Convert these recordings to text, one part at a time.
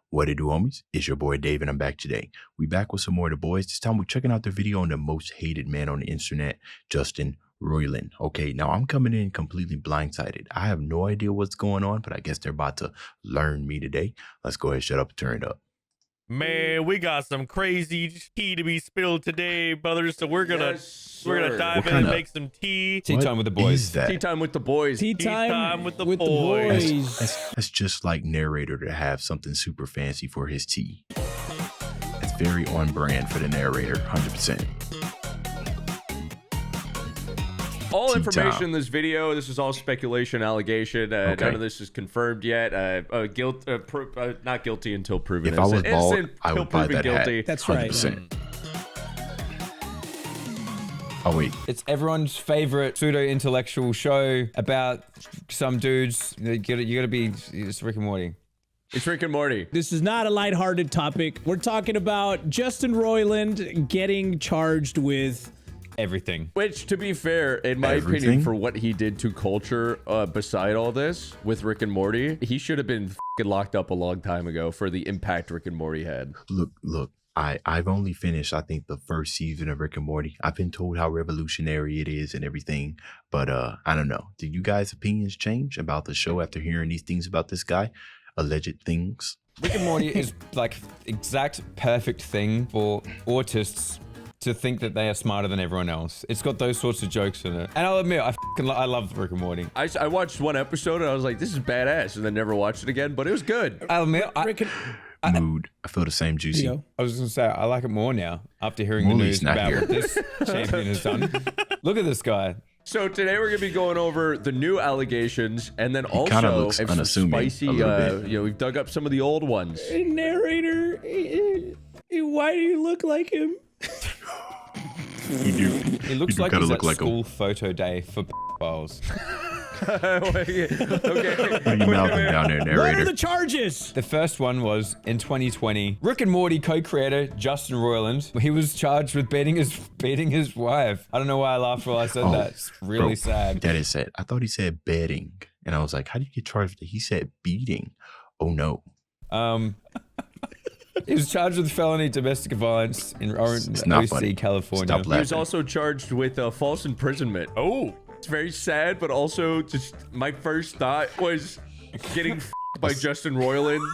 What it do, homies? It's your boy Dave, and I'm back today. We back with some more of the boys. This time we're checking out the video on the most hated man on the internet, Justin Roiland. Okay, now I'm coming in completely blindsided. I have no idea what's going on, but I guess they're about to learn me today. Let's go ahead, shut up, and turn it up. Man, we got some crazy tea to be spilled today, brothers. So we're gonna dive in and make some tea. Tea time with the boys. Tea time with the boys. Tea time with the boys. That's just like narrator to have something super fancy for his tea. It's very on brand for the narrator, 100%. All information in this video, this is all speculation, allegation. None of this is confirmed yet. Not guilty until proven if innocent. I was bald, I would buy that guilty. Hat. That's right. 100%. Oh wait, it's everyone's favorite pseudo-intellectual show about some dudes. You gotta be. It's Rick and Morty. It's Rick and Morty. This is not a lighthearted topic. We're talking about Justin Roiland getting charged with everything. Which, to be fair, in my opinion, for what he did to culture, beside all this with Rick and Morty, he should have been locked up a long time ago for the impact Rick and Morty had. Look. I've only finished, I think, the first season of Rick and Morty. I've been told how revolutionary it is and everything, but I don't know. Did you guys' opinions change about the show after hearing these things about this guy? Alleged things? Rick and Morty is like exact perfect thing for autists to think that they are smarter than everyone else. It's got those sorts of jokes in it. And I'll admit, I love Rick and Morty. I watched one episode and I was like, this is badass, and then never watched it again, but it was good. I'll admit, Mood. I feel the same, Juicy. I was gonna say, I like it more now after hearing the news about what this champion has done. Look at this guy. So today we're gonna be going over the new allegations, and then He kind of also looks unassuming, spicy. We've dug up some of the old ones. narrator. Why do you look like him? You do. He looks like he's at like school photo day for files. Okay. What are you mouthing down there, narrator? What are the charges? The first one was in 2020. Rick and Morty co-creator Justin Roiland. He was charged with beating his wife. I don't know why I laughed while I said that. It's really sad. That is sad. I thought he said bedding, and I was like, "How do you get charged?" He said beating. Oh no. He was charged with felony domestic violence in Odysee, California. Stop He laughing. was also charged with false imprisonment. Oh, it's very sad, but also just my first thought was getting by Justin Roiland.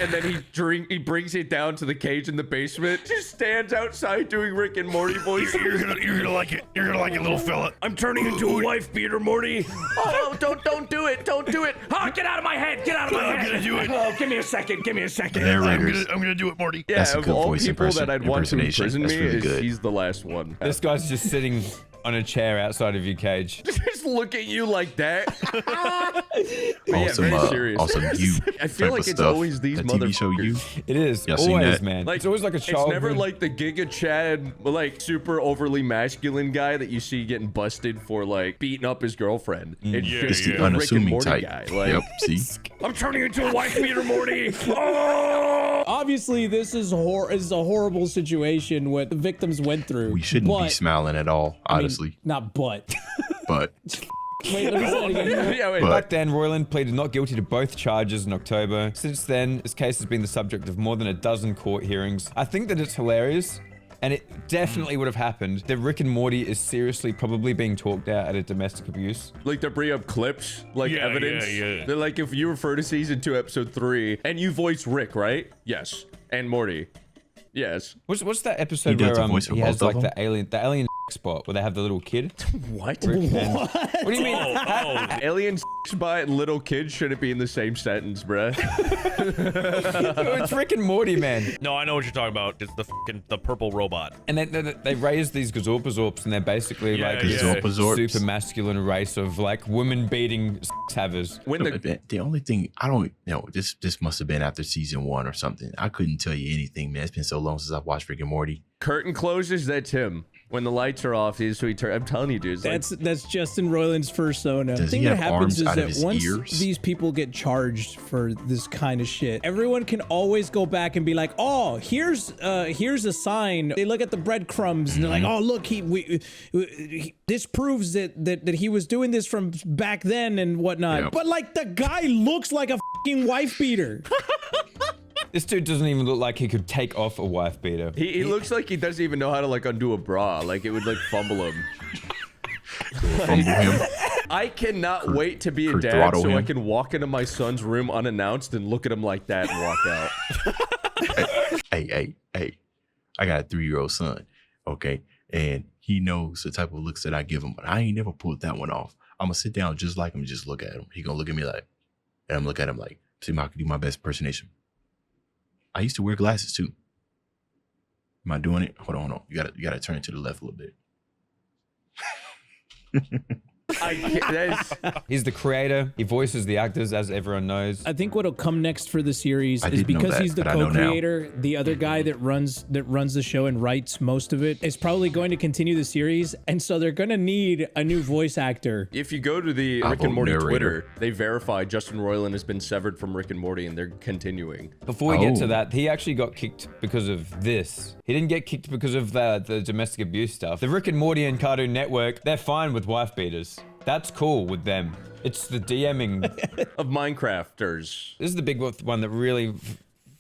And then he brings it down to the cage in the basement. Just stands outside doing Rick and Morty voices. you're gonna like it. You're gonna like it, little fella. I'm turning into a wife beater, Morty. Oh, don't do it. Don't do it. Oh, get out of my head. Get out of my head. I'm gonna do it. Oh, give me a second. Give me a second. Narrators. I'm gonna do it, Morty. Yeah, That's a of good all voice people that I'd want to impersonation. imprison That's me, really good. he's the last one. This guy's just sitting on a chair outside of your cage. Just look at you like that. Awesome, very serious. awesome you. I feel like it's always these that TV show you. It is. Y'all seen Always, that? man. Like, it's always like a child. It's never like the Giga Chad, like super overly masculine guy that you see getting busted for like beating up his girlfriend. It's just It's the Rick and unassuming Morty type. guy. Like, Yep. See. I'm turning into a wife beater, Morty. Oh! Obviously, this is a horrible situation what the victims went through. We shouldn't be smiling at all, honestly. Not but. But Wait, let me say it again. Yeah, wait. Back then, Roiland pleaded not guilty to both charges in October. Since then, his case has been the subject of more than a dozen court hearings. I think that it's hilarious, and it definitely would have happened, that Rick and Morty is seriously probably being talked at a domestic abuse. Like they bring up clips, like evidence. Yeah. They're like, if you refer to season 2, episode 3, and you voice Rick, right? Yes. And Morty. Yes. What's that episode does where the voice for he has both of like the alien spot where they have the little kid? What? What do you mean? Alien spot and little kid shouldn't be in the same sentence, bruh. It's Rick and Morty, man. No, I know what you're talking about. It's the purple robot. And they raise these Gazorpazorps, and they're basically like a Gazorpazorps. super masculine race of like women beating havers. When the the only thing I don't know, this must have been after season 1 or something. I couldn't tell you anything, man. It's been so long since I've watched Rick and Morty. curtain closes, that's him. When the lights are off, he's so he I'm telling you, dude. That's Justin Roiland's persona. The Does thing he that have happens arms is out of that his once ears? these people get charged for this kind of shit, everyone can always go back and be like, "Oh, here's a sign." They look at the breadcrumbs and they're like, "Oh, look, this proves that he was doing this from back then and whatnot." Yep. But like the guy looks like a fucking wife beater. This dude doesn't even look like he could take off a wife beater. He looks like he doesn't even know how to like undo a bra. Like it would like fumble him. Fumble him. I cannot wait to be a dad throttle so him. I can walk into my son's room unannounced and look at him like that and walk out. Hey. I got a 3-year-old son, okay? And he knows the type of looks that I give him, but I ain't never pulled that one off. I'm gonna sit down just like him and just look at him. He gonna look at me like, and I'm looking at him like, see if I can do my best impersonation. I used to wear glasses too. Am I doing it? Hold on. You gotta turn it to the left a little bit. I can't, He's the creator. He voices the actors, as everyone knows. I think what'll come next for the series I is didn't know because that, he's the but I know now. co-creator, the other guy that runs the show and writes most of it is probably going to continue the series, and so they're gonna need a new voice actor. if you go to the I Rick and vote Morty narrator. Twitter, they verify Justin Roiland has been severed from Rick and Morty and they're continuing. Before we get to Oh. that, he actually got kicked because of this. He didn't get kicked because of the domestic abuse stuff. The Rick and Morty and Cartoon Network, they're fine with wife beaters. That's cool with them. It's the DMing. Of Minecrafters. This is the big one that really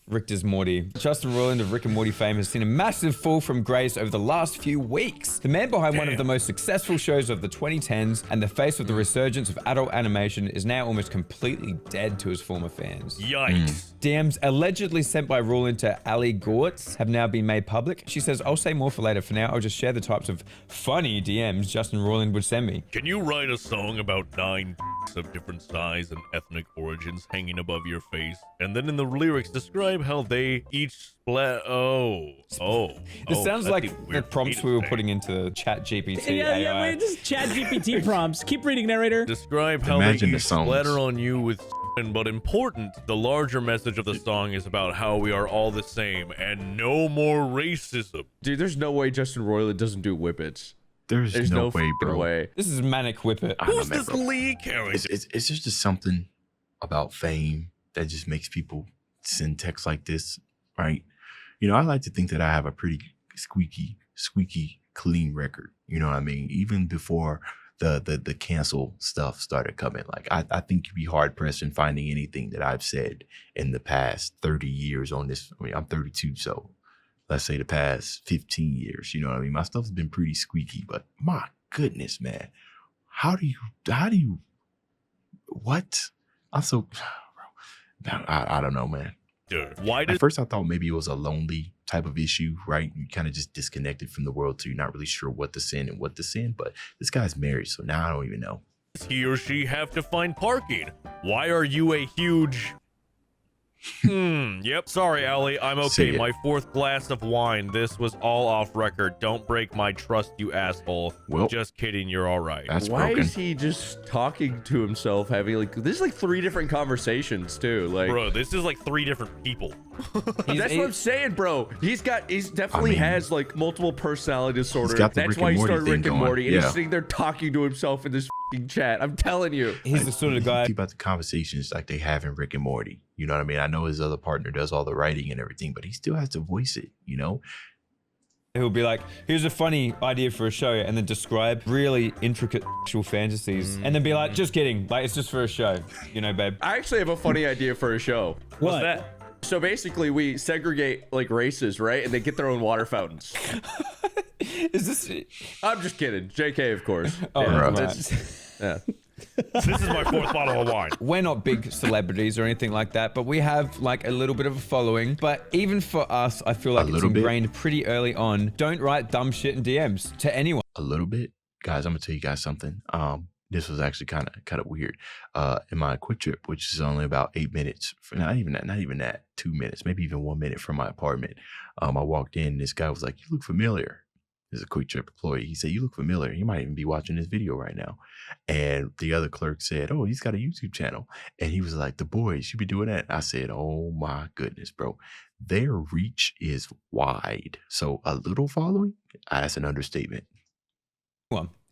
Rick is Morty. Justin Roiland of Rick and Morty fame has seen a massive fall from grace over the last few weeks. The man behind one of the most successful shows of the 2010s and the face of the resurgence of adult animation is now almost completely dead to his former fans. Yikes. DMs allegedly sent by Roiland to Ali Gortz have now been made public. She says, I'll say more for later. For now, I'll just share the types of funny DMs Justin Roiland would send me. Can you write a song about 9 of different size and ethnic origins hanging above your face? And then in the lyrics, describe how they each split. This sounds that's like a the weird prompts thing we were to say. putting into Chat GPT Yeah, AI. wait, just Chat GPT prompts. Keep reading, narrator. Describe how Imagine they the each songs. splatter on you with but important, the larger message of the song is about how we are all the same and no more racism. Dude, there's no way Justin Roiland doesn't do whippets. There's no way, fucking bro. way. This is Manic Whippet. I don't Who's know, this bro. Lee character? It's just something about fame that just makes people send texts like this, right? You know, I like to think that I have a pretty squeaky clean record. You know what I mean? Even before the cancel stuff started coming, like I think you'd be hard pressed in finding anything that I've said in the past 30 years on this. I mean, I'm 32, so let's say the past 15 years. You know what I mean? My stuff's been pretty squeaky, but my goodness, man, how do you what? I'm so I don't know, man. Why At did first, I thought maybe it was a lonely type of issue, right? You kind of just disconnected from the world, so you're not really sure what to send and what to send. But this guy's married, so now I don't even know. he or she have to find parking? Why are you a huge... Yep. Sorry, Allie. I'm Say okay. it. My 4th glass of wine. This was all off record. Don't break my trust, you asshole. Well, Just kidding. You're all right. that's Why broken. is he just talking to himself, having like this is like 3 different conversations too? Like Bro, this is like 3 different people. that's what I'm saying, bro. He's definitely mean, has like multiple personality disorder. got the That's Rick why and he Morty started thing Rick and going. Morty, and Yeah. he's sitting there talking to himself in this f***ing chat. I'm telling you. He's the sort of guy. Think about the conversations like they have in Rick and Morty. You know what I mean? I know his other partner does all the writing and everything, but he still has to voice it, you know? Who'll be like, here's a funny idea for a show, and then describe really intricate sexual fantasies, and then be like, just kidding, like it's just for a show, you know, babe. I actually have a funny idea for a show. What's that? So basically, we segregate like races, right? And they get their own water fountains. Is this? I'm just kidding. JK, of course. Oh, Yeah, right. that's- yeah. This is my 4th bottle of wine. We're not big celebrities or anything like that, but we have like a little bit of a following. But even for us, I feel like it's little bit. ingrained pretty early on. Don't write dumb shit in DMs to anyone. A little bit. Guys, I'm gonna tell you guys something. This was actually kind of weird. In my quick trip, which is only about 8 minutes, not even that, 2 minutes, maybe even 1 minute from my apartment. I walked in, this guy was like, "You look familiar." This is a quick trip employee. He said, "You look familiar. You might even be watching this video right now." And the other clerk said, "Oh, he's got a YouTube channel." And he was like, "The boys, you be doing that?" I said, "Oh my goodness, bro. Their reach is wide. So a little following, that's an understatement."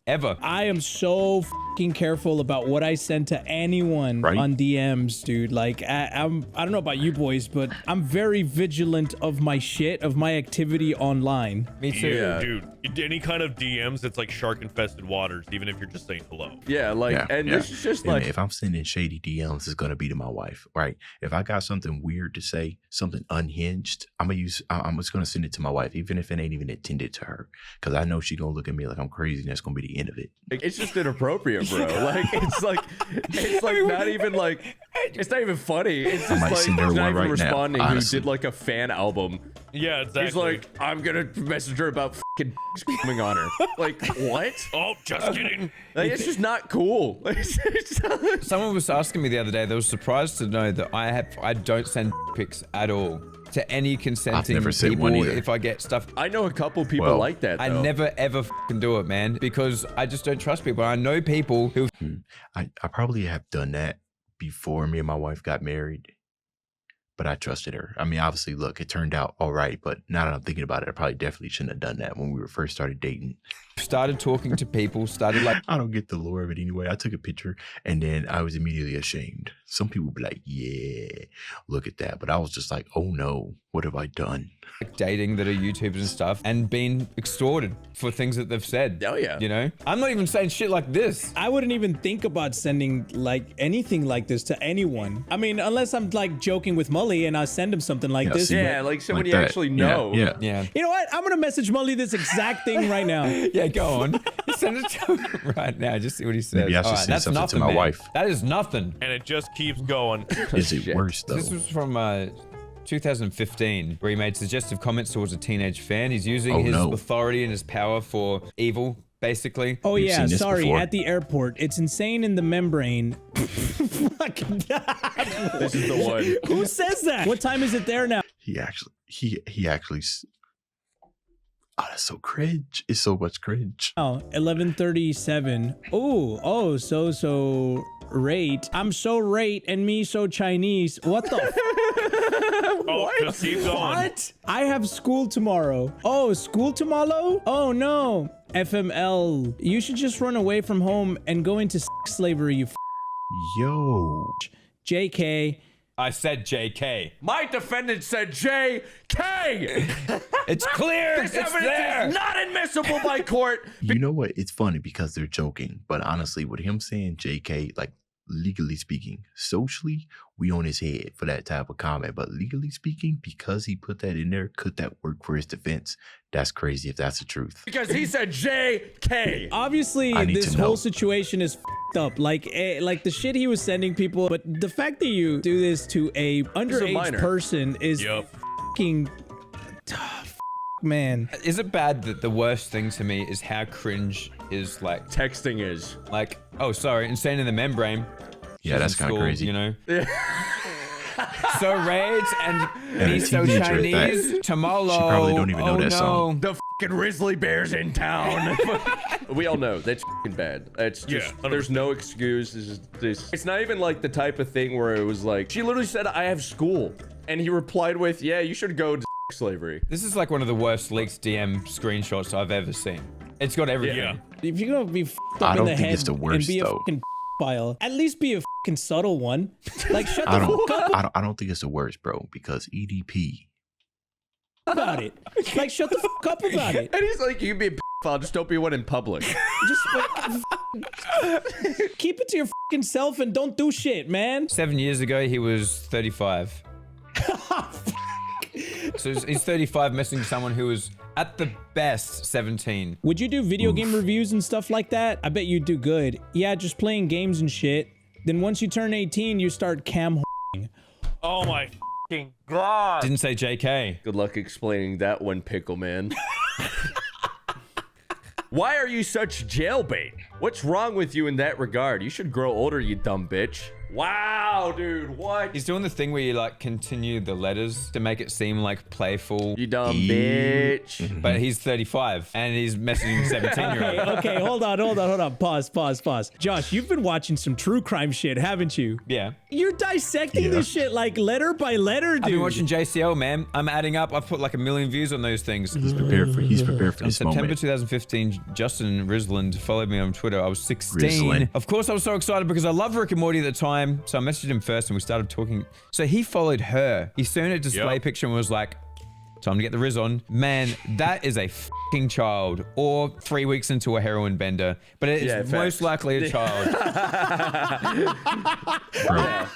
ever. I am so fucking careful about what I send to anyone Right? on DMs, dude. Like, I don't know about you boys, but I'm very vigilant of my shit, of my activity online. Me too. Yeah, dude. Any kind of DMs, it's like shark-infested waters, even if you're just saying hello. Yeah, like, and this is just And like, if I'm sending shady DMs, it's gonna be to my wife, right? If I got something weird to say, something unhinged, I'm just gonna send it to my wife, even if it ain't even intended to her, because I know she gonna look at me like I'm crazy, and that's gonna be the end of it. it's just inappropriate, bro. Like, it's like not even like, it's not even funny. It's just might like, send her he's not one even right now, responding. Who honestly. did like a fan album. Yeah, exactly. He's like, I'm gonna message her about fucking coming on her. Like, what? oh, just kidding. Like, it's just not cool. Someone was asking me the other day, they were surprised to know that I don't send pics at all to any consenting never sent people one either. if I get stuff. I know a couple people Well, like that, though. I never ever fucking do it, man, because I just don't trust people. I know people who I probably have done that before me and my wife got married, but I trusted her. I mean, obviously, look, it turned out all right, but now that I'm thinking about it, I probably definitely shouldn't have done that when we were first started dating. started talking to people, started like, I don't get the lore of it anyway. I took a picture and then I was immediately ashamed. Some people be like, yeah, look at that. But I was just like, oh no, what have I done? dating that are YouTubers and stuff and being extorted for things that they've said. Oh, yeah. You know? I'm not even saying shit like this. I wouldn't even think about sending like anything like this to anyone. I mean, unless I'm like joking with Mully and I send him something like Yeah, this. see, Yeah, like someone Like you that. actually Yeah, know. Yeah. Yeah. You know what? I'm gonna message Mully this exact thing right now. Yeah, go on. Send it to him right now. Just see what he says. Maybe I should All send that's something to nothing, my man. wife. That is nothing. And it just keeps going. Is it Shit. worse though? This was from 2015, where he made suggestive comments towards a teenage fan. He's using Oh, his no. authority and his power for evil, basically. Oh We've yeah, seen this sorry. before. At the airport, it's insane in the membrane. Fucking This is the one. Who says that? What time is it there now? He actually oh, that's so cringe. It's so much cringe. Oh, 11:37. Oh, so rate. I'm so rate and me so Chinese. What the? Oh, just keep going. What? I have school tomorrow. Oh, school tomorrow? Oh no. FML. You should just run away from home and go into slavery, you Yo. JK. I said JK. My defendant said JK. It's clear. This It's evidence there. is not admissible by court. You know what? It's funny because they're joking, but honestly, with him saying JK, like legally speaking, socially, we on his head for that type of comment. But legally speaking, because he put that in there, could that work for his defense? That's crazy if that's the truth. Because he said JK. Obviously, I need this to know. whole situation is up. Like the shit he was sending people, but the fact that you do this to a underage minor. person is Yup. fucking man. Is it bad that the worst thing to me is how cringe is like, Texting is. oh, sorry, insane in the membrane. Yeah, that's kind of School, crazy. You know? So raids and a me so teenager at that. Chinese. Tomorrow. She probably don't even know that song. The fucking Grizzly Bears in town. We all know that's fucking bad. That's just, Yeah, there's no excuse. It's not even like the type of thing where it was like, she literally said, I have school. And he replied with, yeah, you should go to slavery. This is like one of the worst leaked DM screenshots I've ever seen. It's got everything. Yeah. If you're gonna be fucked I up in don't the think head it's the and worst, be a though. fucking file, at least be a fucking subtle one. Like shut I the fuck up don't. I don't think it's the worst, bro. Because EDP. about it. Like shut the fuck up about it. And he's like, you can be a file, just don't be one in public. Just keep it to your fucking self and don't do shit, man. 7 years ago, he was 35. So he's 35 messaging someone who was at the best 17. Would you do video game reviews and stuff like that? I bet you'd do good. Yeah, just playing games and shit. Then once you turn 18, you start cam. Oh my fucking god. Didn't say JK. Good luck explaining that one, Pickle Man. Why are you such jailbait? What's wrong with you in that regard? You should grow older, you dumb bitch. Wow, dude, what? He's doing the thing where you like continue the letters to make it seem like playful. You dumb bitch. But he's 35 and he's messaging 17-year-old. Okay, hold on. Pause. Josh, you've been watching some true crime shit, haven't you? Yeah. You're dissecting this shit like letter by letter, dude. I've been watching JCL, man. I'm adding up. I've put like 1 million views on those things. He's prepared for In this September moment. 2015, Justin Roiland followed me on Twitter. I was 16. Roiland. Of course, I was so excited because I loved Rick and Morty at the time. So I messaged him first and we started talking. So he followed her. He soon at display picture and was like, time to get the Riz on. Man, that is a fucking child or 3 weeks into a heroin bender. But it is most likely a child. Bro.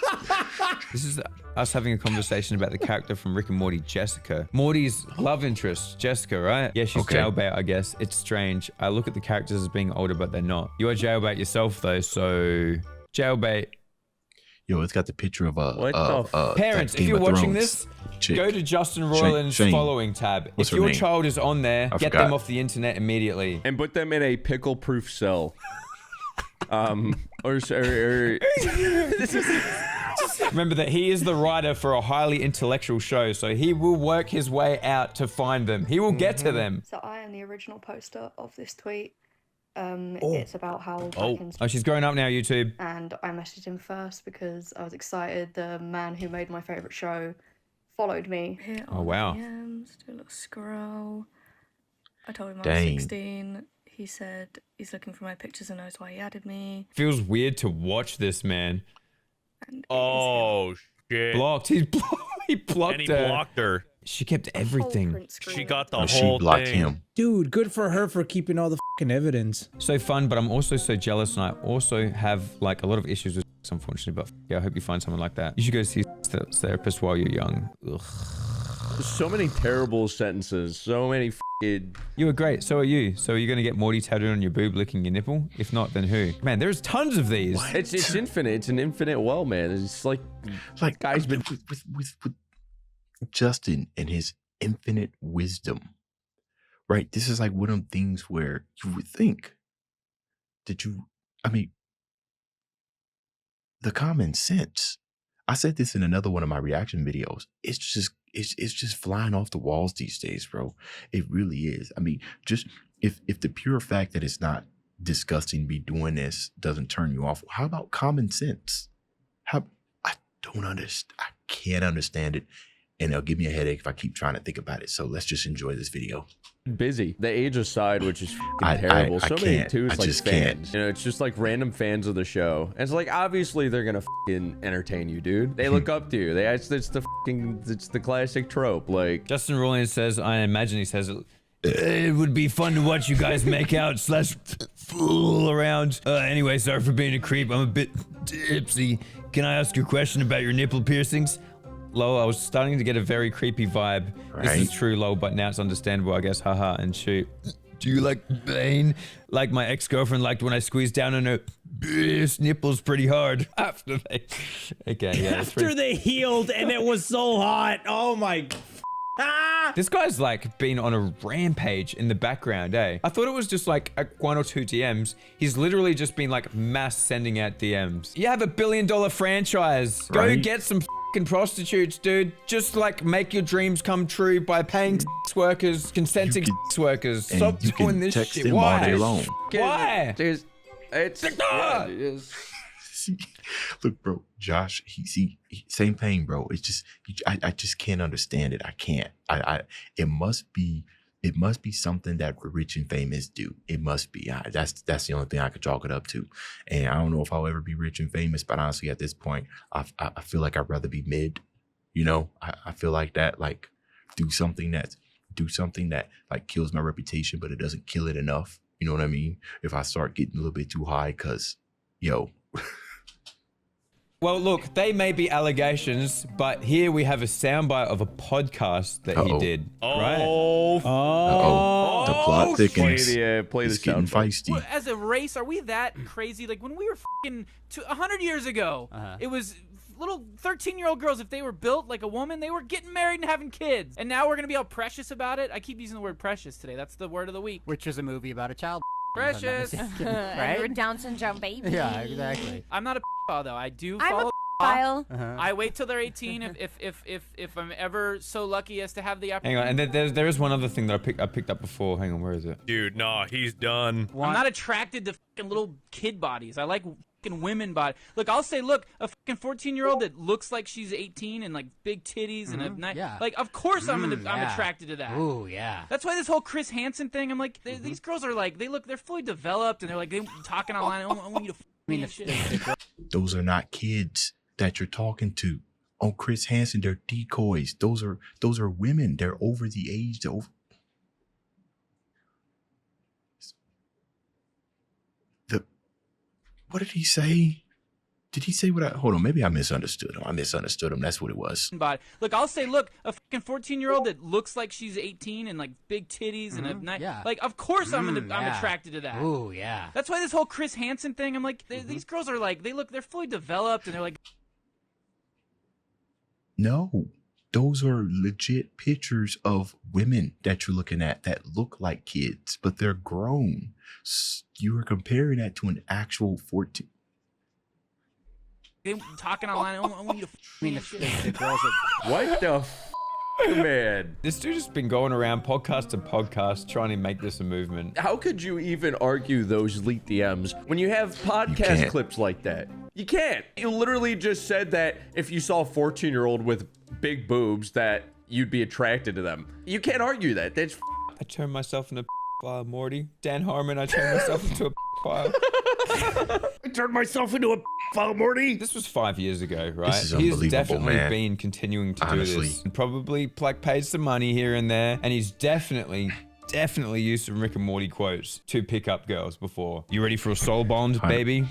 This is us having a conversation about the character from Rick and Morty, Jessica. Morty's love interest, Jessica, right? Yeah, she's jailbait, I guess. It's strange. I look at the characters as being older, but they're not. You are jailbait yourself, though, so... Jailbait. Yo, it's got the picture of Parents, if you're watching this, go to Justin Roiland's following tab. What's if her your name? child is on there, get forgot. them off the internet immediately. And put them in a pickle-proof cell. Remember that he is the writer for a highly intellectual show, so he will work his way out to find them. He will get to them. So I am the original poster of this tweet. It's about how back in Oh, she's growing up now, YouTube. and I messaged him first because I was excited. The man who made my favorite show followed me. Here Oh, wow. DMs, do a little scroll. I told him I was Dang. 16. He said he's looking for my pictures and knows why he added me. Feels weird to watch this, man. And it is him. Oh, shit. Blocked. He blocked And he her. blocked her. She kept The whole everything. print screen She got the Oh, she whole blocked thing. him. Dude, good for her for keeping all the fucking evidence. So fun, but I'm also so jealous, and I also have like a lot of issues with sex, unfortunately. But yeah, I hope you find someone like that. You should go see a therapist while you're young. Ugh. So many terrible sentences. So many f***ing... You were great. So are you. So are you gonna get Morty tattooed on your boob, licking your nipple? If not, then who? Man, there's tons of these. It's infinite. It's an infinite well, man. It's like Guys, been with Justin and his infinite wisdom, right? This is like one of them things where you would think that the common sense. I said this in another one of my reaction videos. It's just flying off the walls these days, bro. It really is. I mean, just if the pure fact that it's not disgusting be doing this doesn't turn you off, how about common sense? I don't understand. I can't understand it. And it'll give me a headache if I keep trying to think about it. So let's just enjoy this video. busy. The age aside, which is terrible. I So many can't. too. I It's like just fans. can't. You know, it's just like random fans of the show. And it's like obviously they're gonna entertain you, dude. They look up to you. It's the classic trope. Like Justin Roiland says, I imagine he says it would be fun to watch you guys make out / fool around. Anyway, sorry for being a creep. I'm a bit tipsy. Can I ask you a question about your nipple piercings? Lol, I was starting to get a very creepy vibe. This is Right. true, lol, but now it's understandable, I guess. Haha, and shoot. Do you like pain? Like my ex-girlfriend liked when I squeezed down on her nipples pretty hard after they... Okay, yeah. After they healed and it was so hot. Oh my... Ah! This guy's like been on a rampage in the background, eh? I thought it was just like 1 or 2 DMs. He's literally just been like mass sending out DMs. You have $1 billion franchise. Go Right. get some fucking prostitutes, dude. Just like make your dreams come true by paying sex workers, consenting sex workers. And Stop you doing can this text shit. them all Why? day long. Why? it's yeah, it is. Look, bro, Josh, same thing, bro. It's just, I just can't understand it. I can't. It must be something that rich and famous do. It must be. That's the only thing I could chalk it up to. And I don't know if I'll ever be rich and famous, but honestly, at this point, I feel like I'd rather be mid. You know, I feel like that, like, do something that like kills my reputation, but it doesn't kill it enough. You know what I mean? If I start getting a little bit too high, cause yo. Well, look, they may be allegations, but here we have a soundbite of a podcast that he did. Right? Oh, The plot thickens. Play the It's getting sound bite. feisty. Well, as a race, are we that crazy? Like when we were fucking 100 years ago, it was little 13-year-old girls. If they were built like a woman, they were getting married and having kids. And now we're gonna be all precious about it. I keep using the word precious today. That's the word of the week. Which is a movie about a child. Precious. Right? You're a Down syndrome baby. Yeah, exactly. I'm not a pedophile though. I do I'm follow. a file. I wait till they're 18 if I'm ever so lucky as to have the opportunity. Hang on, and there is one other thing that I picked up before. Hang on, where is it? Dude, nah, he's done. I'm not attracted to fucking little kid bodies. I like fucking women body. Look, I'll say, look, a fucking 14-year-old that looks like she's 18 and like big titties and a nice, yeah. like, of course I'm attracted to that. Ooh, yeah. That's why this whole Chris Hansen thing. I'm like, these girls are like, they're fully developed and they're like, they talking online. I want you to. I mean, Those are not kids that you're talking to. On Chris Hansen, they're decoys. Those are women. They're over the age. What did he say? Did he say what hold on, maybe I misunderstood him. That's what it was. Body. Look, I'll say, look, a fucking 14-year-old that looks like she's 18 and like big titties and a nice, like, of course I'm attracted to that. Ooh, yeah. That's why this whole Chris Hansen thing. I'm like, these girls are like, they're fully developed and they're like. No, those are legit pictures of women that you're looking at that look like kids, but they're grown. You are comparing that to an actual 14. They talking online. I want you to. I mean, the girls are... What the man? This dude has been going around podcast to podcast trying to make this a movement. How could you even argue those leaked DMs when you have podcast clips like that? You can't. You literally just said that if you saw a 14-year-old with big boobs that you'd be attracted to them. You can't argue that. That's I turned myself into a file, Morty. Dan Harmon, I turned myself into a file. I turned myself into a file, Morty. This was 5 years ago, right? This is He's unbelievable, definitely man. been continuing to Honestly. do this. And probably like paid some money here and there. And he's definitely used some Rick and Morty quotes to pick up girls before. You ready for a soul bond, baby?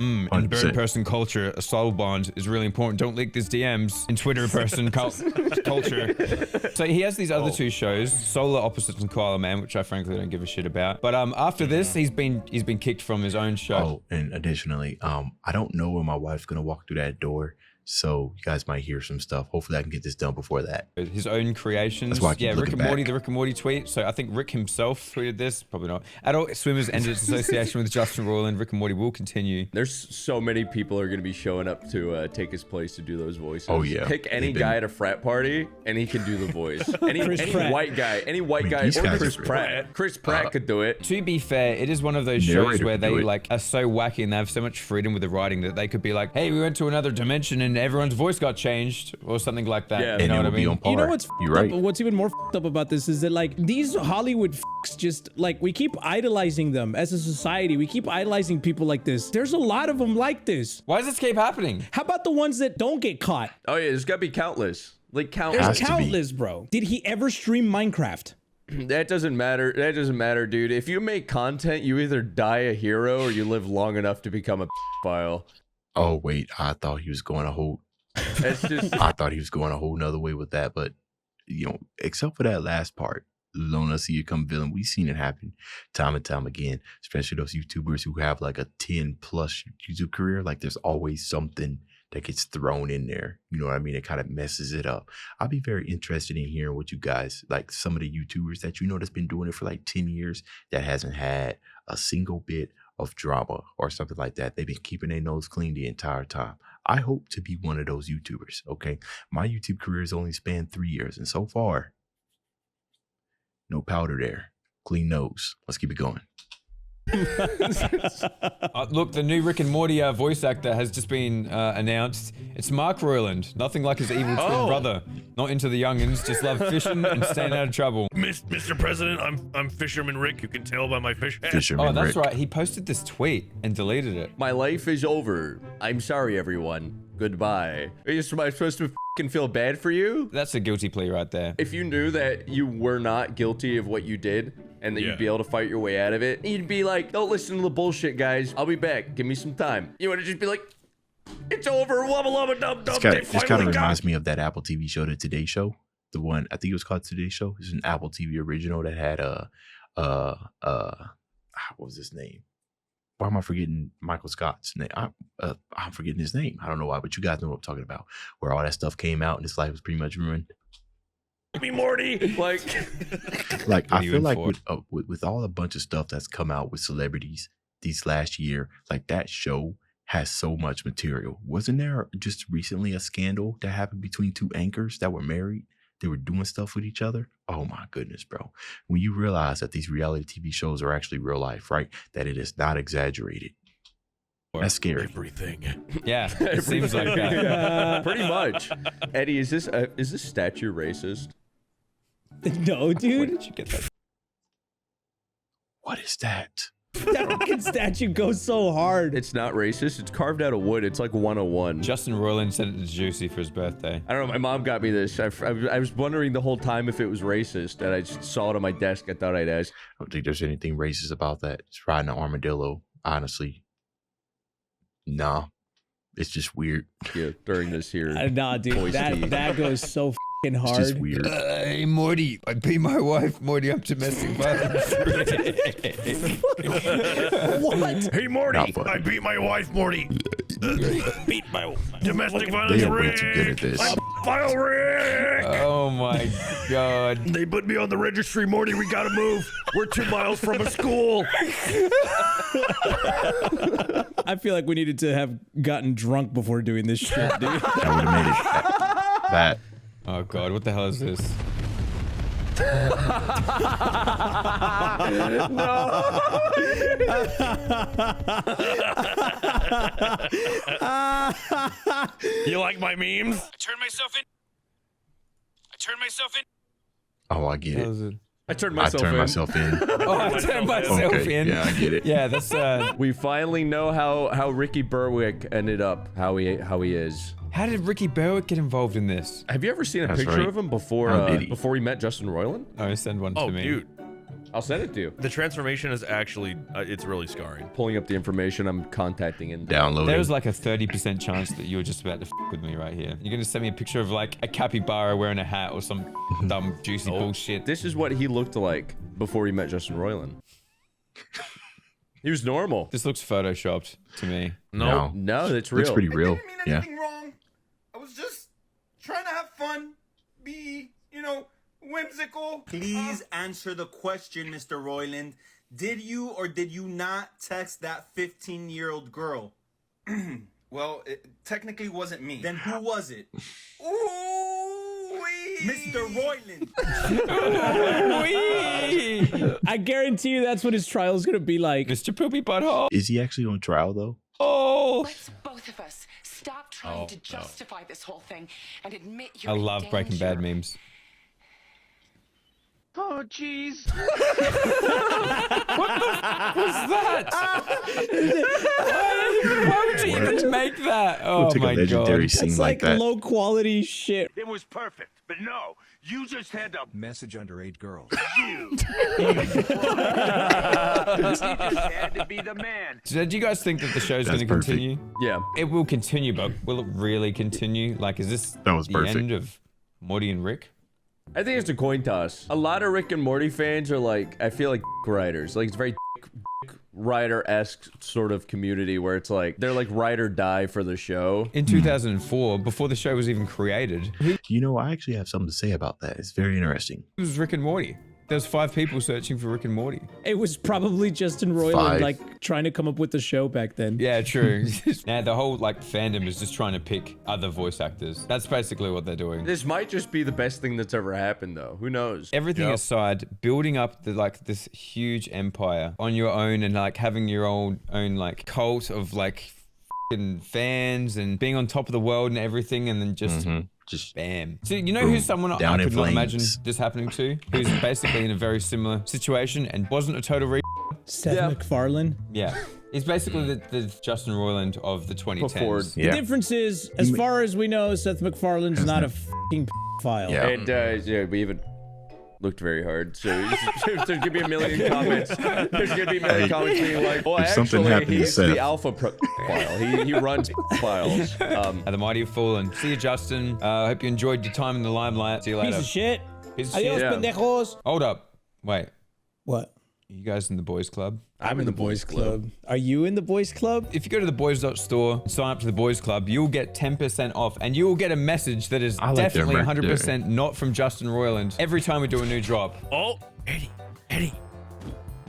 In 100%. bird person culture, a soul bond is really important. Don't leak these DMs. In Twitter person culture. So he has these other two shows, Solar Opposites and Koala Man, which I frankly don't give a shit about. But after this, he's been kicked from his own show. Oh, and additionally, I don't know when my wife's gonna walk through that door, so you guys might hear some stuff. Hopefully, I can get this done before that. His own creations. That's why I keep Yeah, Rick looking and Morty, back. the Rick and Morty tweet. So I think Rick himself tweeted this. Probably not. Adult Swimmers ended its association with Justin Roiland. Rick and Morty will continue. There's so many people are going to be showing up to take his place to do those voices. Oh, yeah. Pick any They've been- guy at a frat party and he can do the voice. Any Pratt. white guy, I mean, or these guys Chris are Pratt. Chris Pratt could do it. To be fair, it is one of those Narrator shows where could they do it. like are so wacky and they have so much freedom with the writing that they could be like, "Hey, we went to another dimension and everyone's voice got changed," or something like that. Yeah. You And know it what I will be mean? on par. You know what's You're fucked right. up? What's even more fucked up about this is that like these Hollywood fucks just like we keep idolizing them as a society. We keep idolizing people like this. There's a lot of them like this. Why does this keep happening? How about the ones that don't get caught? Oh yeah, there's got to be countless. Like countless. There's Has to be. countless, bro. Did he ever stream Minecraft? That doesn't matter. That doesn't matter, dude. If you make content, you either die a hero or you live long enough to become a file. Oh wait, I thought he was going a whole. That's just I thought he was going a whole nother way with that, but you know, except for that last part, Lona see you come villain. We've seen it happen time and time again, especially those YouTubers who have like a 10+ YouTube career. Like there's always something that gets thrown in there. You know what I mean? It kind of messes it up. I'll be very interested in hearing what you guys, like some of the YouTubers that you know that's been doing it for like 10 years that hasn't had a single bit of drama or something like that. They've been keeping their nose clean the entire time. I hope to be one of those YouTubers, okay? My YouTube career has only spanned 3 years, and so far, no powder there. Clean nose. Let's keep it going. Look, the new Rick and Morty voice actor has just been announced. It's Mark Roiland. Nothing like his evil twin brother. Not into the youngins, just love fishing and staying out of trouble. Mr. President, I'm Fisherman Rick. You can tell by my fish hat. Fisherman Oh, that's Rick. right. He posted this tweet and deleted it. my life is over. I'm sorry, everyone. Goodbye. Am I supposed to fucking feel bad for you? That's a guilty plea right there. If you knew that you were not guilty of what you did and that Yeah. you'd be able to fight your way out of it, you'd be like, don't listen to the bullshit, guys. I'll be back. Give me some time. You want to just be like, it's over. Wubba lubba dub dub. This kind of reminds me of that Apple TV show, the Today Show. The one, I think it was called Today Show. It's an Apple TV original that had what was his name? Why am I forgetting Michael Scott's name? I'm forgetting his name. I don't know why, but you guys know what I'm talking about. Where all that stuff came out and his life was pretty much ruined. Me, Morty. Like, Like, What are I you feel in like for? with all a bunch of stuff that's come out with celebrities these last year, like that show has so much material. Wasn't there just recently a scandal that happened between two anchors that were married? They were doing stuff with each other. Oh my goodness, bro. When you realize that these reality TV shows are actually real life, right? That it is not exaggerated. That's scary. Everything. Yeah, it seems like that. pretty much. Eddie, is this statue racist? No, Where dude. did you get that? What is that? That fucking statue goes so hard. It's not racist. It's carved out of wood. It's like 101. Justin Roiland sent it to Juicy for his birthday. I don't know. My mom got me this. I was wondering the whole time if it was racist, and I just saw it on my desk. I thought I'd ask. I don't think there's anything racist about that. It's riding an armadillo, honestly. Nah. It's just weird. Yeah, during this here. Nah, dude. Voice feed. That goes so fucking It's hard. just weird. Hey, Morty, I beat my wife. Morty, I'm domestic violence. What? Hey, Morty. Not funny. I beat my wife, Morty. Beat my domestic violence. They are way too good at this. File Rick. Oh my god. They put me on the registry, Morty. We gotta move. We're 2 miles from a school. I feel like we needed to have gotten drunk before doing this shit, dude. That would have made it that. Oh god, what the hell is this? You like my memes? I turned myself in. Oh, I get What it. is it? I turned I myself turned in. myself in. Oh, I turned myself Okay, in. yeah, I get it. Yeah, that's We finally know how Ricky Berwick ended up, how he is. How did Ricky Berwick get involved in this? Have you ever seen a That's picture right. of him before How did he? before he met Justin Roiland? Oh, send one Oh, to me. dude. I'll send it to you. The transformation is actually, it's really scarring. Pulling up the information, I'm contacting him. Downloading. There's like a 30% chance that you're just about to f with me right here. You're gonna send me a picture of like a capybara wearing a hat or some dumb juicy bullshit. This is what he looked like before he met Justin Roiland. He was normal. This looks photoshopped to me. No. No, that's real. Looks pretty real. Yeah. Wrong. I was just trying to have fun, be, whimsical. Please answer the question, Mr. Roiland. Did you or did you not text that 15-year-old girl? Well, it technically wasn't me. Then who was it? Ooh, Mr. Roiland. I guarantee you that's what his trial is gonna be like. Mr. Poopy Butthole. Is he actually on trial though? Oh. Let's both of us stop trying to justify this whole thing and admit I you're in love Breaking Bad danger. memes. Oh, jeez. What's that? Why would you even make that? Oh Took a my legendary god. scene It's like like that. low quality shit. It was perfect, but no, you just had to Message underage girls. you. You just had to be the man. So do you guys think that the show's That's going to perfect. continue? Yeah. It will continue, but will it really continue? Like, is this That was the perfect. end of Morty and Rick? I think it's a coin toss. A lot of Rick and Morty fans are like, I feel like writers. Like, it's very writer-esque sort of community where it's like, they're like ride or die for the show. In 2004, before the show was even created, who You know, I actually have something to say about that. It's very interesting. was Rick and Morty? There's 5 people searching for Rick and Morty. It was probably Justin Roiland, 5. like trying to come up with the show back then. Yeah, true. Now the whole like fandom is just trying to pick other voice actors. That's basically what they're doing. This might just be the best thing that's ever happened, though. Who knows? Everything aside, building up this huge empire on your own and like having your own like cult of like f***ing fans and being on top of the world and everything, and then just Just bam. So you know boom, who's someone I down in could not imagine flames. this happening to? Who's basically in a very similar situation and wasn't a total Seth MacFarlane. Yeah. He's basically the Justin Roiland of the 2010s. Forward. The Yeah. difference is, as far as we know, Seth MacFarlane's not a fucking file. Yeah. And yeah, we even looked very hard. So there's gonna be a million comments. There's gonna be a million comments being like, well, if something actually, happened to he's Seth. the alpha file. He runs files. The mighty have fallen. See you, Justin. Hope you enjoyed your time in the limelight. See you later. Piece of shit. Piece of Adios, shit. Yeah. pendejos. Hold up. Wait. What? You guys in the boys club? I'm in the boys club. Are you in the boys club? If you go to the boys.store, sign up to the boys club, you'll get 10% off and you will get a message that is definitely 100% not from Justin Roiland every time we do a new drop. Oh, Eddie.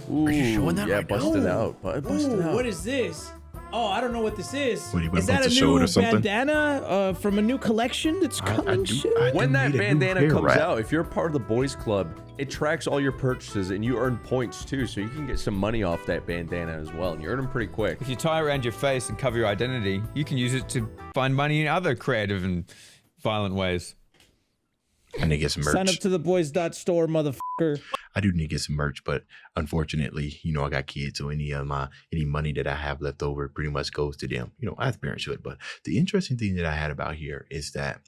Ooh, Are you showing that yeah, right busted now? out. Busted out. What is this? Oh, I don't know what this is. What, he Is that about a to show it new or something? bandana from a new collection that's coming soon? When that bandana comes out, if you're part of the boys club, it tracks all your purchases and you earn points too, so you can get some money off that bandana as well, and you earn them pretty quick. If you tie it around your face and cover your identity, you can use it to find money in other creative and violent ways. And they get some merch. Sign up to the boys.store, motherfucker. I do need to get some merch, but unfortunately, you know, I got kids, so any money that I have left over pretty much goes to them. You know, as parents should. But the interesting thing that I had about here is that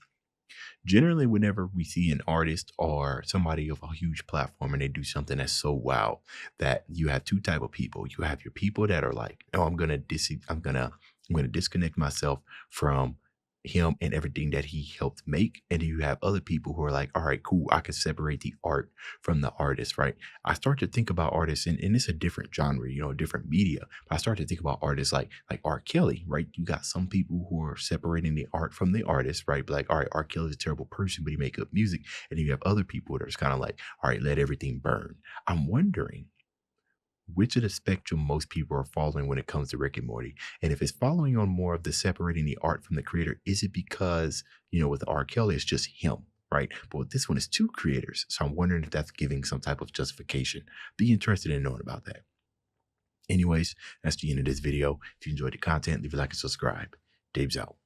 generally, whenever we see an artist or somebody of a huge platform and they do something that's so wow, that you have two type of people. You have your people that are like, oh, I'm gonna disconnect myself from him and everything that he helped make. And you have other people who are like, all right, cool, I can separate the art from the artist, right? I start to think about artists, and it's a different genre, you know, different media. But I start to think about artists like R. Kelly, right? You got some people who are separating the art from the artist, right? Like, all right, R. Kelly's a terrible person, but he make good music. And then you have other people that are kind of like, all right, let everything burn. I'm wondering which of the spectrum most people are following when it comes to Rick and Morty. And if it's following on more of the separating the art from the creator, is it because, you know, with R. Kelly, it's just him, right? But with this one, it's two creators. So I'm wondering if that's giving some type of justification. Be interested in knowing about that. Anyways, that's the end of this video. If you enjoyed the content, leave a like and subscribe. Dave's out.